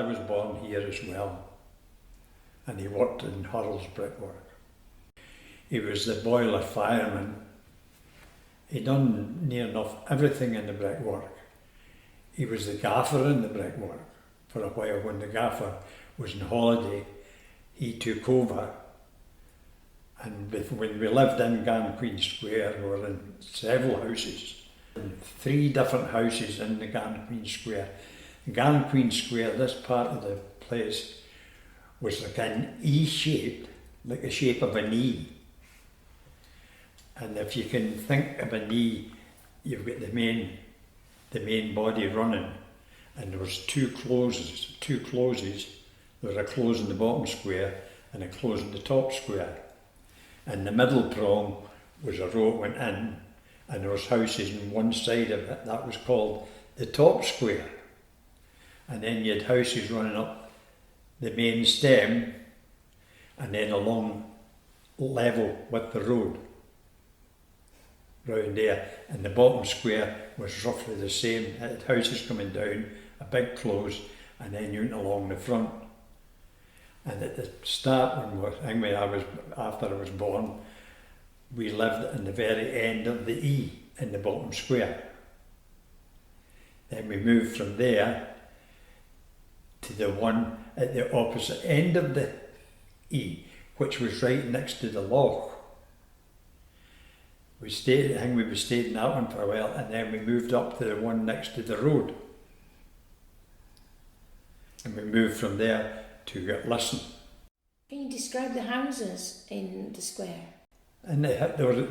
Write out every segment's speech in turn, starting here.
was born here as well, and he worked in Hurl's brickwork. He was the boiler fireman. He done near enough everything in the brickwork. He was the gaffer in the brickwork for a while. When the gaffer was on holiday, he took over. And when we lived in Queen Square, we were in several houses. 3 different houses in the Queen Square. Queen Square, this part of the place, was like an E shape, like the shape of a knee. And if you can think of a knee, you've got the main body running, and there was two closes. There was a close in the bottom square and a close in the top square. And the middle prong was a road went in, and there was houses on one side of it. That was called the top square. And then you had houses running up the main stem, and then along level with the road round there. And the bottom square was roughly the same. It had houses coming down, a big close, and then you went along the front. And at the start, after I was born, we lived in the very end of the E in the bottom square. Then we moved from there to the one at the opposite end of the E, which was right next to the loch. We stayed in that one for a while, and then we moved up to the one next to the road. And we moved from there to Listen. Can you describe the houses in the square? And there were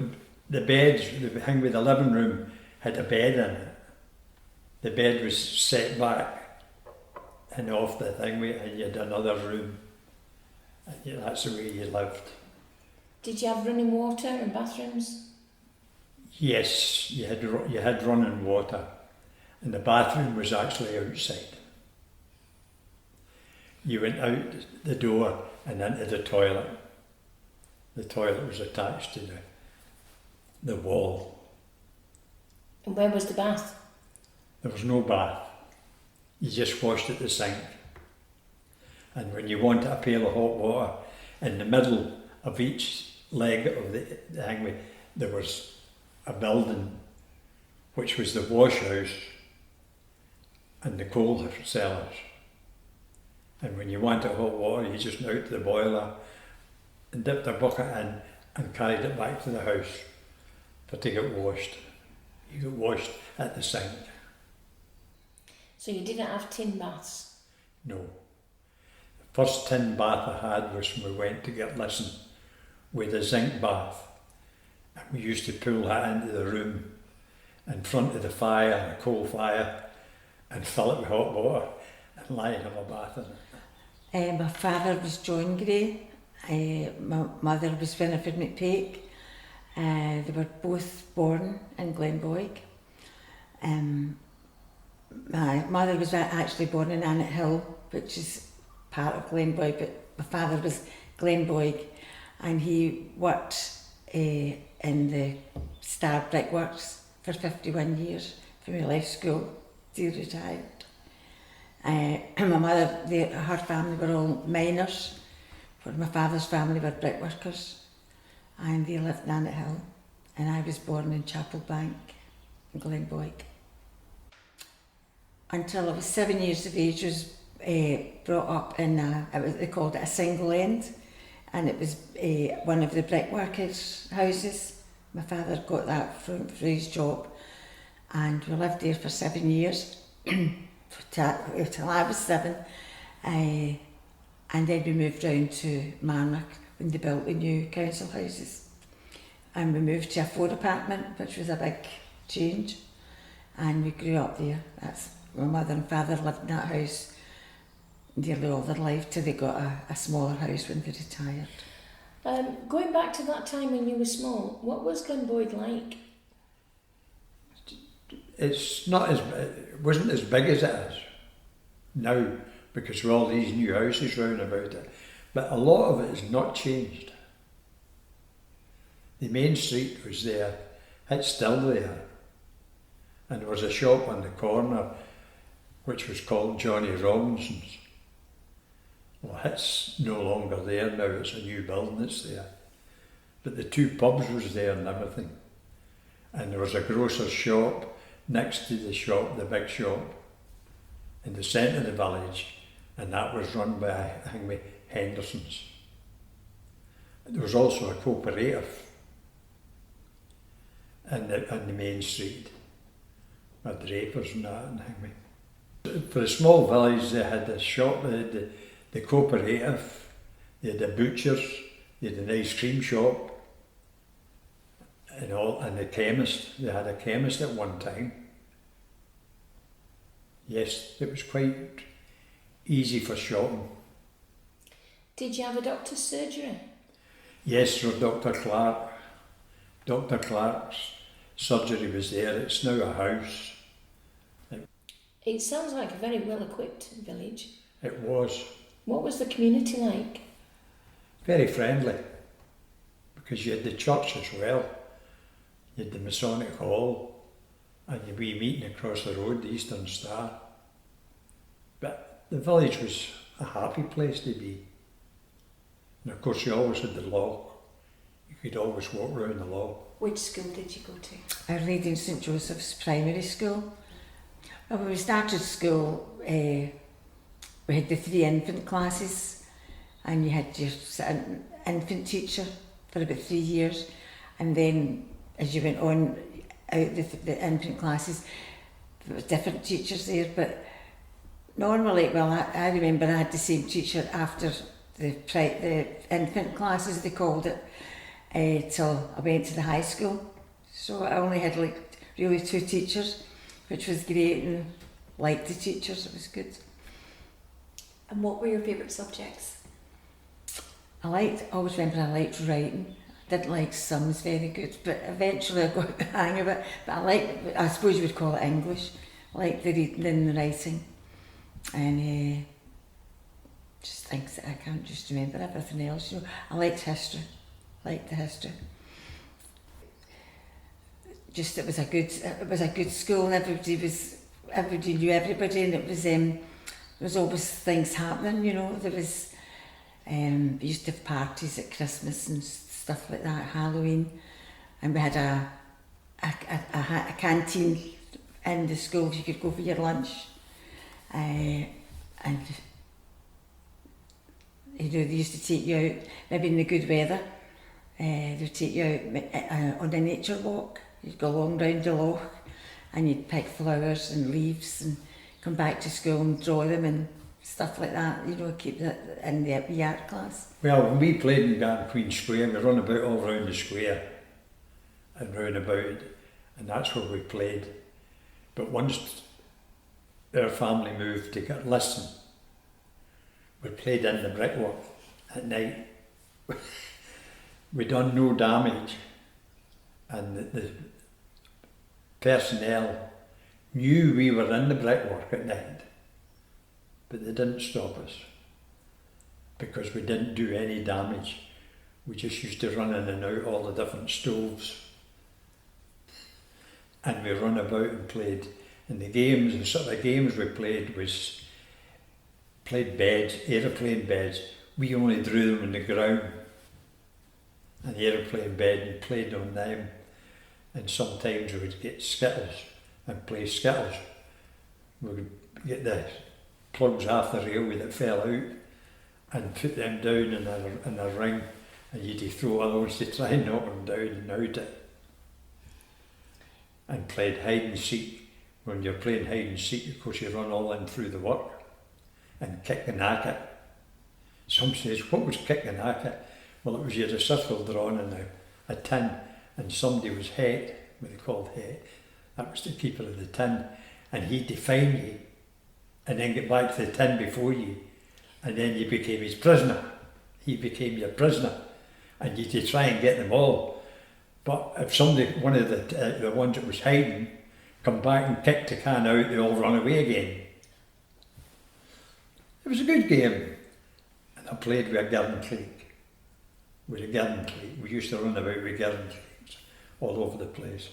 the beds, the living room had a bed in it. The bed was set back and off the and you had another room. And that's the way you lived. Did you have running water and bathrooms? Yes, you had running water, and the bathroom was actually outside. You went out the door and into the toilet. The toilet was attached to the wall. And where was the bath? There was no bath. You just washed at the sink. And when you wanted a pail of hot water, in the middle of each leg of the hangway, there was a building which was the wash house and the coal cellars. And when you wanted hot water, you just went out to the boiler and dipped a bucket in and carried it back to the house to get washed. You got washed at the sink. So you didn't have tin baths? No. The first tin bath I had was when we went to get Listen with a zinc bath. And we used to pull that into the room in front of the fire, a coal fire, and fill it with hot water and lie and have a bath in it. My father was John Gray, my mother was Winifred McPake. They were both born in Glenboig. My mother was actually born in Annet Hill, which is part of Glenboig, but my father was Glenboig, and he worked in the Star Brickworks for 51 years from he left school till he retired. My mother, her family were all miners, but my father's family were brickworkers, and they lived in Annet Hill, and I was born in Chapel Bank in Glenboig. Until I was 7 years of age, I was brought up in they called it a single end, and it was one of the brickworkers' houses. My father got that for his job, and we lived there for 7 years till I was 7, and then we moved down to Marnock when they built the new council houses, and we moved to a 4 apartment, which was a big change, and we grew up there. My mother and father lived in that house nearly all their life till they got a smaller house when they retired. Going back to that time when you were small, what was Glenboig like? It wasn't as big as it is now, because of all these new houses round about it. But a lot of it has not changed. The main street was there, it's still there. And there was a shop on the corner which was called Johnny Robinson's, Well, it's no longer there now, it's a new building that's there. But the 2 pubs was there and everything. And there was a grocer's shop next to the shop, the big shop, in the centre of the village, and that was run by, I think, Henderson's. There was also a cooperative on the main street, with drapers and that, and for a small village, they had a shop, they had the cooperative, they had the butchers, they had an ice cream shop, and the chemist. They had a chemist at one time. Yes, it was quite easy for shopping. Did you have a doctor's surgery? Yes, for Dr. Clark. Dr. Clark's surgery was there. It's now a house. It sounds like a very well-equipped village. It was. What was the community like? Very friendly, because you had the church as well. You had the Masonic Hall, and your wee meeting across the road, the Eastern Star. But the village was a happy place to be. And of course you always had the loch. You could always walk round the loch. Which school did you go to? Our Lady in St Joseph's Primary School. Well, when we started school, we had the 3 infant classes, and you had your infant teacher for about 3 years, and then as you went on out the infant classes, there was different teachers there, but normally, well, I remember I had the same teacher after the infant classes, they called it, till I went to the high school. So I only had like really 2 teachers, which was great, and liked the teachers, it was good. And what were your favourite subjects? I always remember I liked writing. I didn't like sums very good, but eventually I got the hang of it. But I suppose you would call it English. I liked the reading and the writing. And just things that I can't just remember everything else. You know, I liked history. Liked the history. Just it was a good school, and everybody knew everybody, and it was there was always things happening. You know, there was we used to have parties at Christmas and stuff like that, Halloween, and we had a canteen in the school. You could go for your lunch, and you know, they used to take you out maybe in the good weather. They'd take you out on a nature walk. You'd go along round the loch, and you'd pick flowers and leaves and come back to school and draw them and stuff like that, you know, keep that in the art class. Well, when we played in Garden Queen Square, we run about all round the square and round about, and that's where we played. But once our family moved to Liston, we played in the brickwork at night. We done no damage, and the personnel knew we were in the brickwork at night, but they didn't stop us because we didn't do any damage. We just used to run in and out all the different stoves, and we run about and played. And the games, the sort of games we played beds, aeroplane beds. We only drew them in the ground, an aeroplane bed, and played on them. And sometimes we would get skittles and play skittles. We would get the plugs off the railway that fell out and put them down in a ring, and you'd throw others to try and knock them down and out it. And played hide and seek. When you're playing hide and seek, of course you run all in through the work and kick the knacket. Some says, what was kick the knacket? Well, it was you had a circle drawn in a tin, and somebody was het, what they called het. That was the keeper of the tin, and he'd define you and then get back to the tin before you, and then you became his prisoner. He became your prisoner, and you'd to try and get them all. But if somebody, one of the ones that was hiding, come back and kicked the can out, they all run away again. It was a good game. And I played with a garden cleek. With a garden cleek. We used to run about with garden cleeks all over the place.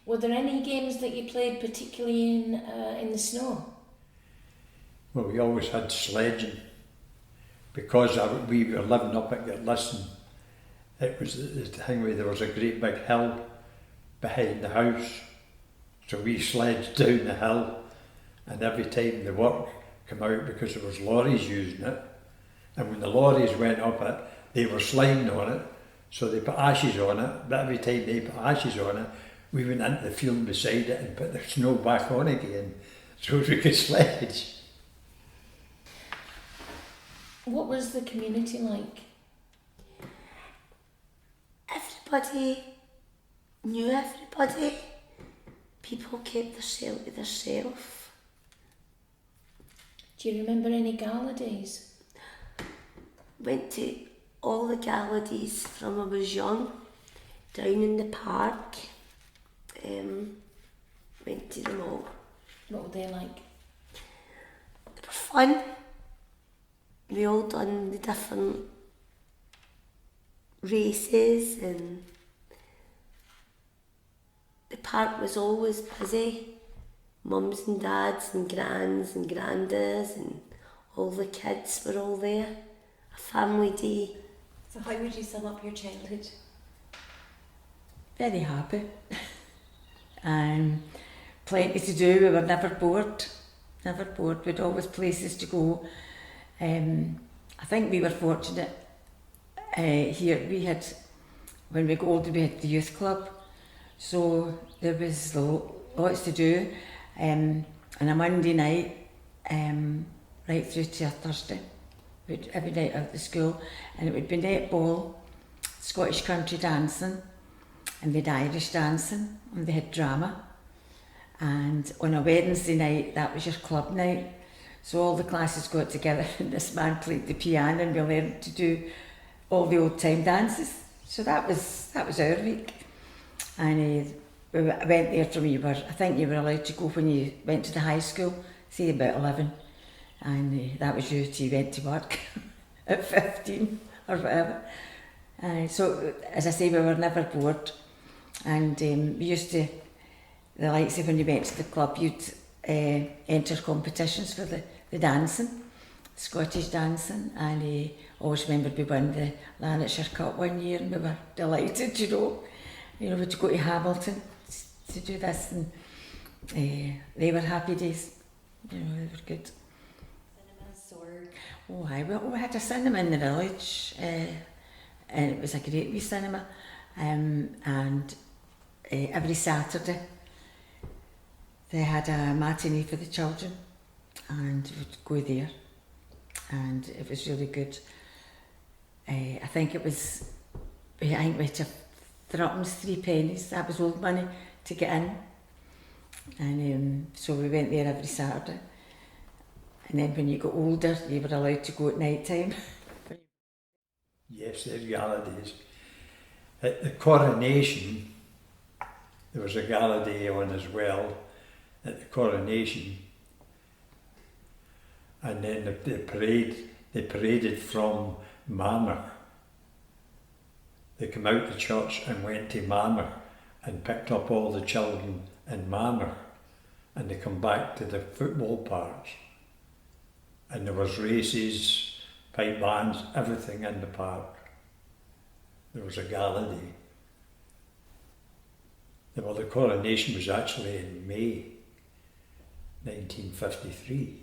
Were there any games that you played particularly in the snow? Well, we always had sledging. Because we were living up at Glasgow, it was the thing where there was a great big hill behind the house. So we sledged down the hill, and every time the work came out, because there was lorries using it, and when the lorries went up it, they were sliding on it, so they put ashes on it, but every time they put ashes on it, we went into the field beside it and put the snow back on again, so we could sledge. What was the community like? Everybody knew everybody. People kept themselves to themselves. Do you remember any gala days? Went to all the gala days from I was young, down in the park. Went to them all. What were they like? They were fun. We all done the different races, and the park was always busy. Mums and dads and grands and grandas and all the kids were all there. A family day. So how would you sum up your childhood? Very happy. Plenty to do, we were never bored. Never bored, we'd always places to go. I think we were fortunate here. We had, when we got older, we had the youth club, so there was lots to do. On a Monday night, right through to a Thursday, every night out of the school, and it would be netball, Scottish country dancing, and they had Irish dancing, and they had drama. And on a Wednesday night, that was your club night. So all the classes got together and this man played the piano and we learned to do all the old time dances. So that was our week. And we went there from I think you were allowed to go when you went to the high school, say about 11. And that was you till you went to work at 15 or whatever. So as I say, we were never bored. And we used to, the likes of when you went to the club, you'd enter competitions for the dancing, Scottish dancing, and I always remember we won the Lanarkshire Cup one year and we were delighted, we'd go to Hamilton to do this, and they were happy days, they were good. Cinemas or? Oh aye, we had a cinema in the village, and it was a great wee cinema, and every Saturday they had a matinee for the children and we'd go there, and it was really good. I think we had threepence, 3 pennies, that was old money to get in, and so we went there every Saturday. And then when you got older, you were allowed to go at night time. Yes, there's gala days. At the coronation, there was a gala day on as well, at the coronation. And then they paraded from Marmor. They came out the church and went to Marmor and picked up all the children in Marmor, and they come back to the football parks. And there was races, pipe bands, everything in the park. There was a gala day. Well, the coronation was actually in May 1953,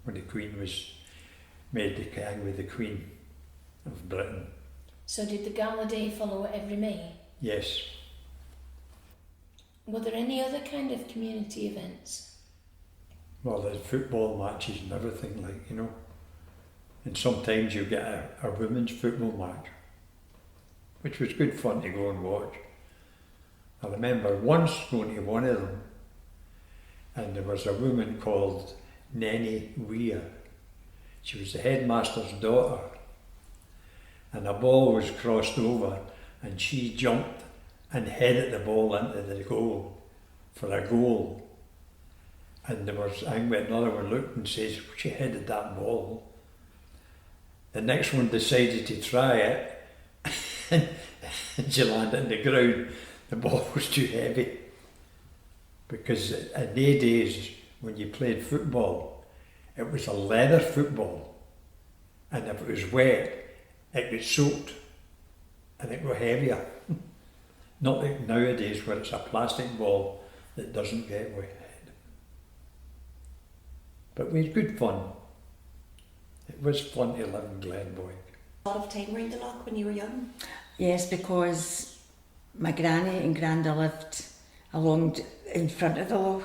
when the Queen was made the king with the Queen of Britain. So did the gala day follow every May? Yes. Were there any other kind of community events? Well, there's football matches and everything, and sometimes you get a women's football match, which was good fun to go and watch. I remember once going to one of them, and there was a woman called Nenny Weir. She was the headmaster's daughter, and a ball was crossed over and she jumped and headed the ball into the goal for a goal. And there was, I think another one looked and says, she headed that ball. The next one decided to try it and she landed on the ground. The ball was too heavy. Because in the days when you played football, it was a leather football, and if it was wet, it got soaked and it got heavier. Not like nowadays where it's a plastic ball that doesn't get wet. But we had good fun. It was fun to live in Glenboig. A lot of time around the loch when you were young. Yes, because my granny and granda lived along in front of the loch,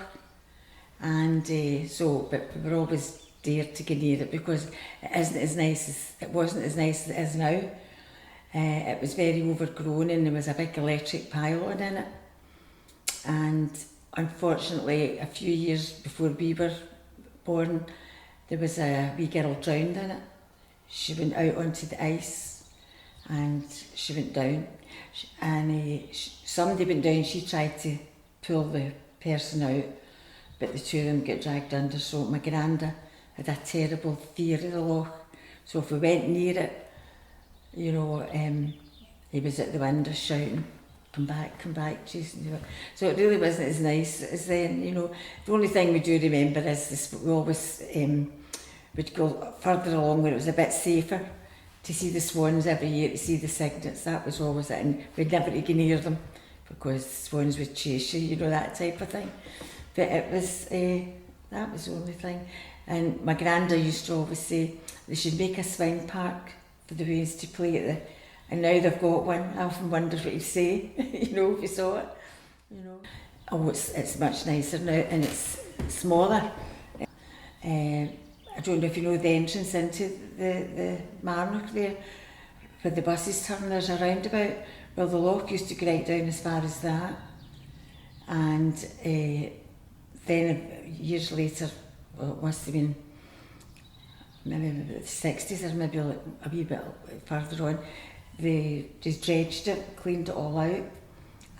and but we were always there to get near it because it wasn't as nice as it is now. It was very overgrown and there was a big electric pylon in it, and unfortunately a few years before we were born there was a wee girl drowned in it. She went out onto the ice and she went down, and somebody went down. She tried to pull the person out, but the two of them got dragged under. So my granda had a terrible fear of the loch, so if we went near it, you know, he was at the window shouting, come back, chasing you. So it really wasn't as nice as then, you know. The only thing we do remember is this, we always would go further along where it was a bit safer to see the swans every year, to see the cygnets. That was always it, and we'd never go near them because swans would chase you know, that type of thing. But it was, that was the only thing. And my granda used to always say they should make a swing park for the boys to play at the, and now they've got one. I often wonder what he'd say, you know, if you saw it, you know. Oh, it's much nicer now and it's smaller. I don't know if you know the entrance into the Marnock there, where the buses turn, there's a roundabout. Well, the loch used to go right down as far as that, and then years later, well, it must have been maybe the 60s or maybe a wee bit further on, they just dredged it, cleaned it all out,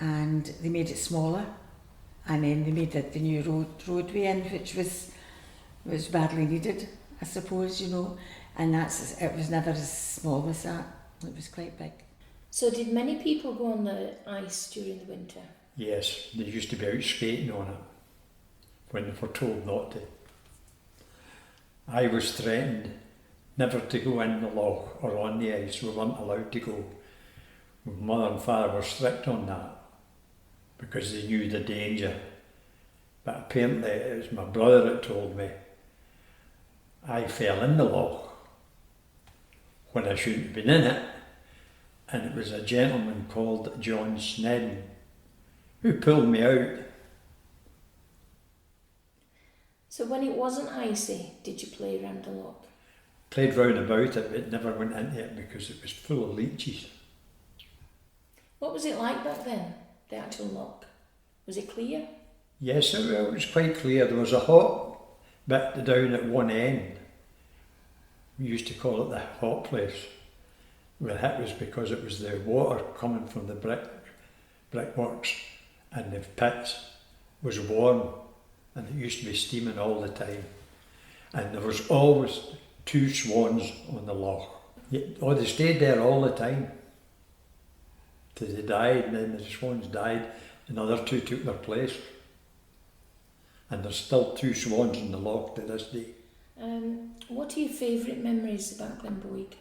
and they made it smaller, and then they made it the new roadway in, which was badly needed, I suppose, you know, and it was never as small as that. It was quite big. So did many people go on the ice during the winter? Yes, they used to be out skating on it when they were told not to. I was threatened never to go in the loch or on the ice. We weren't allowed to go. My mother and father were strict on that because they knew the danger. But apparently it was my brother that told me I fell in the loch when I shouldn't have been in it, and it was a gentleman called John Snedden who pulled me out. So when it wasn't icy, did you play around the loch? Played round about it, but never went into it because it was full of leeches. What was it like back then, the actual loch? Was it clear? Yes, it was quite clear. There was a hot bit down at one end. We used to call it the hot place. Well, that was because it was the water coming from the brickworks, and the pits was warm, and it used to be steaming all the time. And there was always 2 swans on the loch. Oh, they stayed there all the time till they died, and then the swans died, another 2 took their place. And there's still 2 swans in the loch to this day. What are your favourite memories about Glenboig?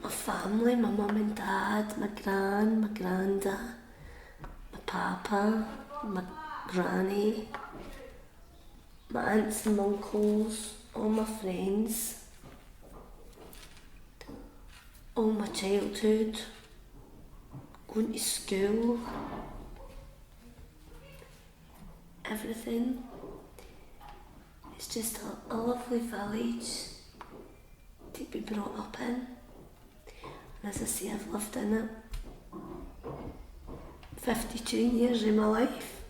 My family, my mum and dad, my gran, my granda, my papa, my granny, my aunts and uncles, all my friends, all my childhood, going to school, everything. It's just a lovely village to be brought up in. And as I say, I've lived in it 52 years of my life.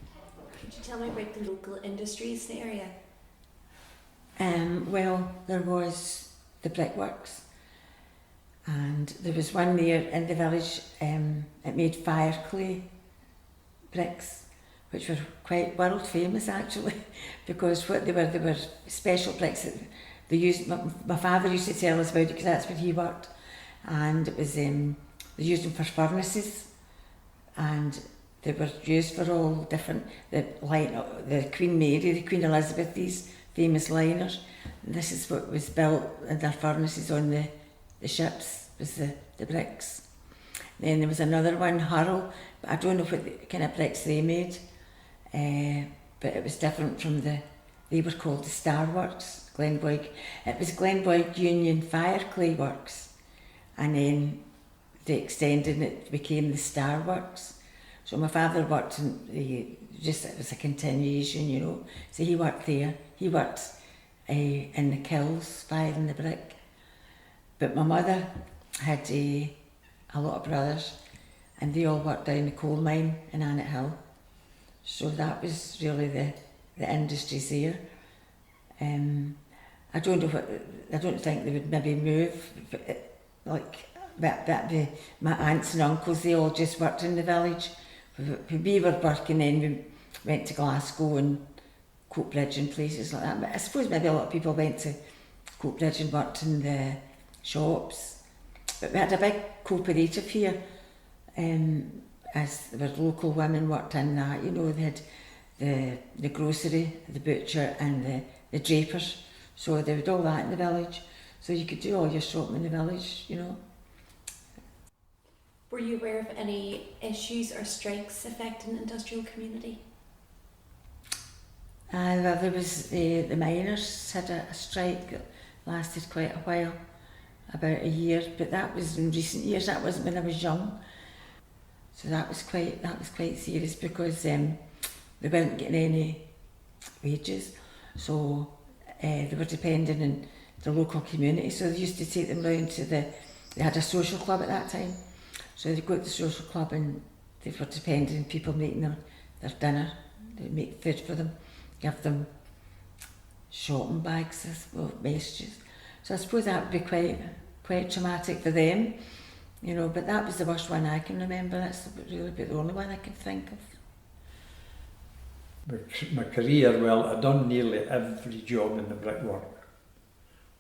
Could you tell me about the local industries in the area? Well, there was the brickworks, and there was one there in the village. It made fire clay bricks, which were quite world famous actually, because what they were special bricks that they used. My father used to tell us about it because that's where he worked, and it was they used them for furnaces, and they were used for all different, the Queen Mary, the Queen Elizabeth, these famous liners. And this is what was built, and their furnaces on the ships, was the bricks. Then there was another one, Harrow, but I don't know what kind of bricks they made, but it was different from they were called the Star Works, Glenboig. It was Glenboig Union Fire Clay Works, and then they extended and it became the Star Works. So my father worked it was a continuation, you know, so he worked there. He worked in the kilns, firing the brick. But my mother had a lot of brothers, and they all worked down the coal mine in Annet Hill. So that was really the industries there. I don't think they would maybe move, my aunts and uncles, they all just worked in the village. We were working then, we went to Glasgow and Coatbridge and places like that. But I suppose maybe a lot of people went to Coatbridge and worked in the shops. But we had a big cooperative here, as there were local women worked in that, you know, they had the grocery, the butcher and the drapers. So they would all that in the village. So you could do all your shopping in the village, you know. Were you aware of any issues or strikes affecting the industrial community? Well, there was the miners had a strike that lasted quite a while, about a year, but that was in recent years. That wasn't when I was young, so that was quite serious because they weren't getting any wages, so they were depending on the local community. So they used to take them round to they had a social club at that time. So they'd go to the social club and they were dependent on people making their dinner. They'd make food for them, give them shopping bags, messages. So I suppose that would be quite traumatic for them, you know, but that was the worst one I can remember. That's really about the only one I can think of. My career, well, I'd done nearly every job in the brickwork.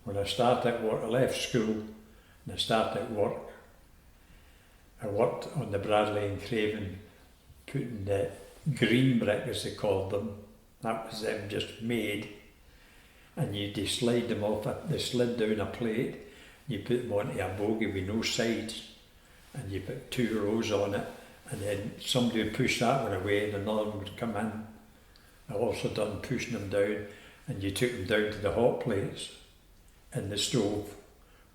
When I started work, I left school and I started work. I worked on the Bradley and Craven, putting the green brick, as they called them. That was them just made, and you slide them off. They slid down a plate. You put them onto a bogey with no sides, and you put 2 rows on it, and then somebody would push that one away, and another one would come in. I've also done pushing them down, and you took them down to the hot plates in the stove,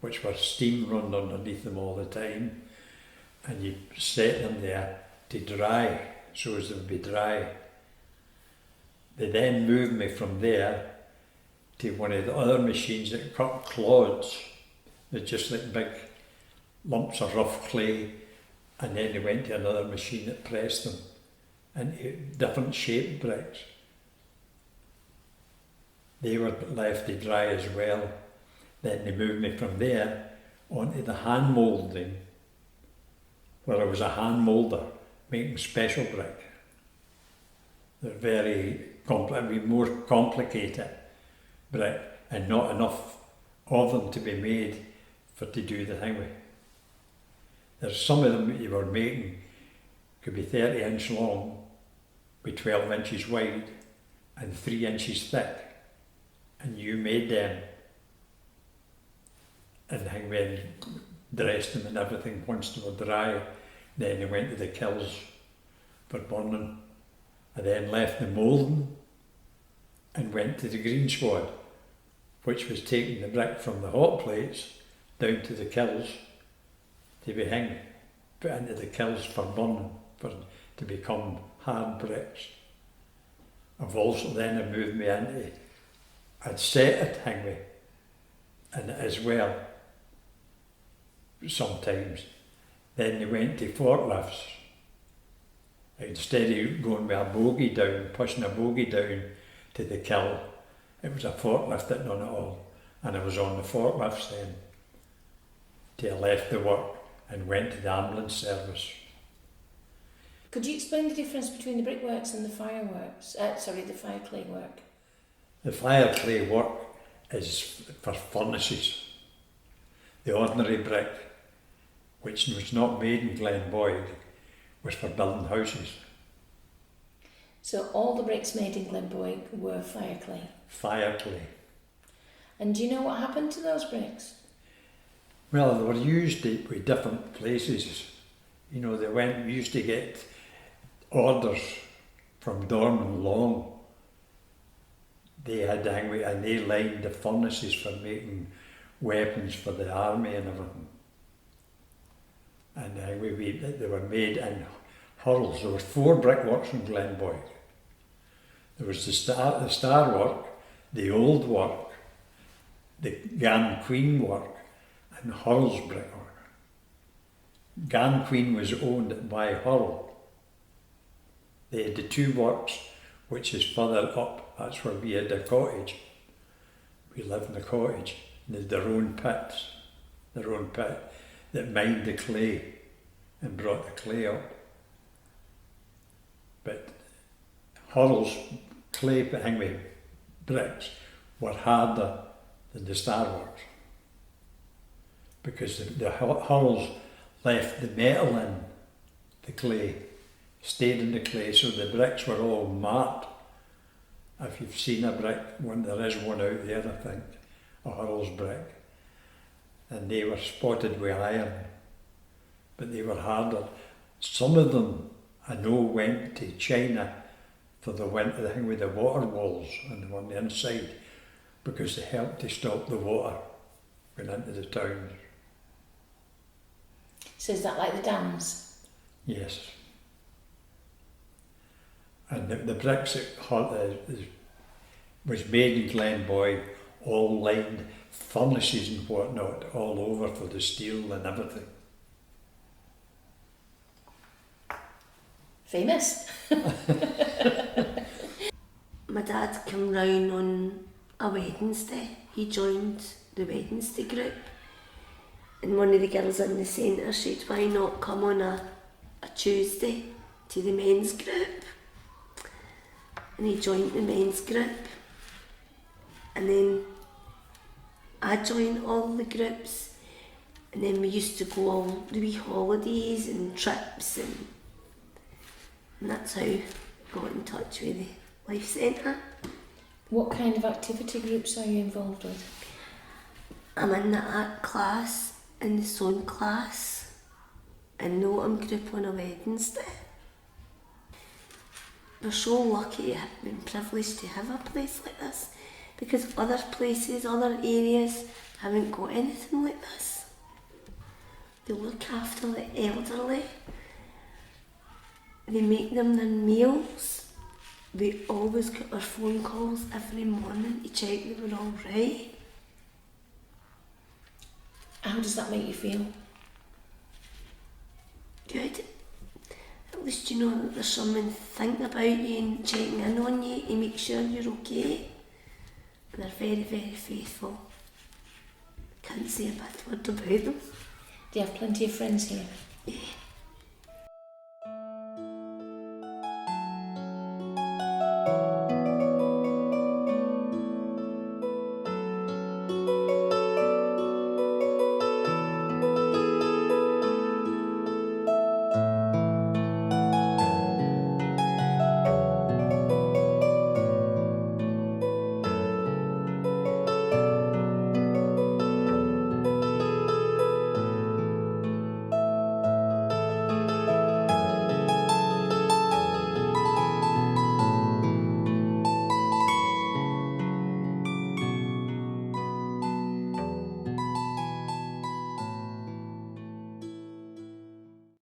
which were steam run underneath them all the time. And you set them there to dry, so as they would be dry. They then moved me from there to one of the other machines that cut clods. They're just like big lumps of rough clay, and then they went to another machine that pressed them into different shaped bricks. They were left to dry as well. Then they moved me from there onto the hand moulding, where I was a hand moulder making special brick. They're very more complicated brick, and not enough of them to be made to do the thing with. There's some of them that you were making could be 30-inch long, be 12 inches wide and 3 inches thick, and you made them and then dressed them and everything. Once they were dry, then they went to the kilns for burning. I then left the moulding and went to the green squad, which was taking the brick from the hot plates down to the kilns to be put into the kilns for burning, to become hard bricks. I've also then moved me into, I'd set it hanging and as well sometimes. Then they went to forklifts. Instead of going with a bogey down, pushing a bogey down to the kiln, it was a forklift that done it all. And I was on the forklifts then till I left the work and went to the ambulance service. Could you explain the difference between the brickworks and the fireworks? The fire clay work. The fire clay work is for furnaces. The ordinary brick, which was not made in Glenboig, was for building houses. So all the bricks made in Glenboig were fire clay. Fire clay. And do you know what happened to those bricks? Well, they were used with different places. You know, we used to get orders from Dorman Long. They had and they lined the furnaces for making weapons for the army and everything. And they were made in hurls. There were 4 brickworks in Glenboig. There was the Star work, the Old work, the Gan Queen work, and Hurl's brickwork. Gan Queen was owned by Hurl. They had the 2 works, which is further up. That's where we had a cottage. We lived in a cottage. They had their own pit that mined the clay and brought the clay up. But Hurl's clay bricks were harder than the Star works because the Hurls left the metal in the clay, stayed in the clay, so the bricks were all marked. If you've seen a brick, there is one out there, I think, a Hurl's brick, and they were spotted with iron, but they were harder. Some of them, I know, went to China for the thing with the water walls on the inside, because they helped to stop the water going into the towns. So is that like the dams? Yes. And the bricks that was made in Glenboig all lined furnaces and whatnot all over for the steel and everything. Famous. My dad came round on a Wednesday. He joined the Wednesday group. And one of the girls in the centre said, why not come on a Tuesday to the men's group? And he joined the men's group. And then I joined all the groups. And then we used to go all the wee holidays and trips, and that's how I got in touch with the Life Centre. What kind of activity groups are you involved with? I'm in the art class, in the sewing class, and the autumn group on a Wednesday. We're so lucky to have been privileged to have a place like this, because other places, other areas haven't got anything like this. They look after the elderly, they make them their meals, we always get our phone calls every morning to check they were all right. How does that make you feel? Good. At least you know that there's someone thinking about you and checking in on you to make sure you're okay. And they're very, very faithful. Can't say a bad word about them. Do you have plenty of friends here? Yeah.